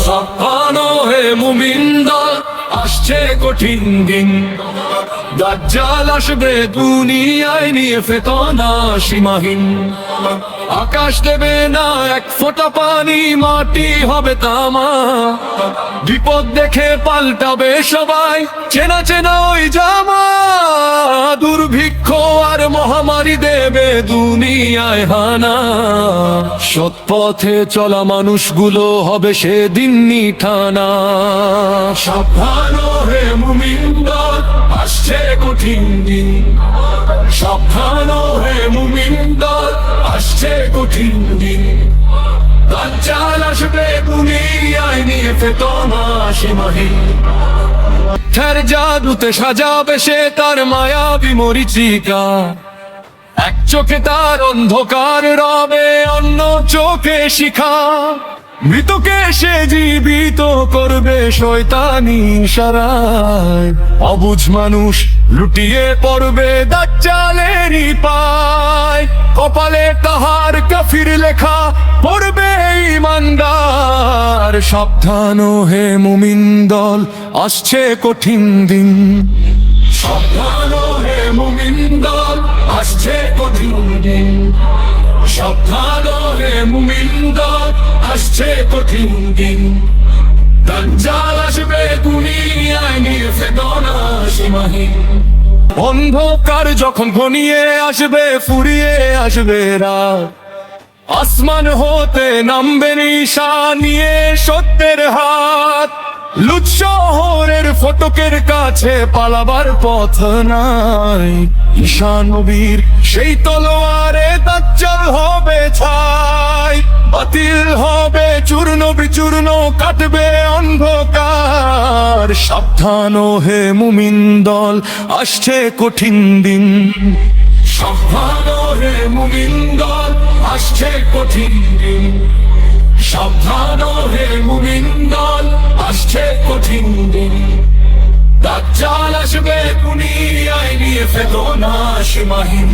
সাবধানো হে মুমিন দল, আসছে কঠিন দিন। দাজ্জাল আসবে দুনিয়ায় নিয়ে ফেতনা সীমাহীন। আকাশ দেবে না এক ফোঁটা পানি, মাটি হবে তামা। বিপদ দেখে পাল্টাবে সবাই, চেনা চেনা ওই জামা। দুর্ভিক্ষ আর মহামারী দেবে দুনিয়ায় হানা। সৎ পথে চলা মানুষগুলো হবে সেদিন নিঠানা। সাবধান হে মুমিন দল, আসছে কঠিন দিন। সাবধান হে মুমিন দল, আসছে কঠিন দিন। দাজ্জাল আসবে দুনিয়ায় নিয়ে ফেতনা সীমাহীন। মিথ্যার জাদুতে সাজাবে সে তার মায়াবী মরীচিকা। এক চোখে তার অন্ধকার রবে, অন্য চোখে শিখা। মৃতকে সে জীবিত করবে শয়তানি ইশারায়। অবুঝ মানুষ লুটিয়ে পড়বে দাজ্জালেরই পায়। কপালে তাহার কাফির লেখা, পড়বে ঈমানদার। সাবধান হে মুমিন দল, আসছে কঠিন দিন। সাবধান হে মুমিন দল, আসছে কঠিন দিন। সাবধান হে মুমিন দল, আসছে কঠিন দিন। দাজ্জাল আসবে দুনিয়ায় নিয়ে ফেতনা সীমাহীন। অন্ধকার যখন ঘনিয়ে আসবে, ফুরিয়ে আসবে রাত। আসমান হতে নামবে নিশান নিয়ে সত্যের হাত। লুট শহরের ফটকের কাছে পালাবার পথ নাই। ঈশা নবীর সেই তলোয়ারে দাজ্জাল হবে ছাই। বাতিল হবে চূর্ণ বিচূর্ণ, কাটবে অন্ধকার। সাবধান হে মুমিন দল, আসছে কঠিন দিন। সাবধান হে মুমিন দল, আসছে কঠিন দিন। সাবধান হে মুমিন দল, আসছে কঠিন দিন। দাজ্জাল আসবে দুনিয়ায় নিয়ে ফেতনা সীমাহীন।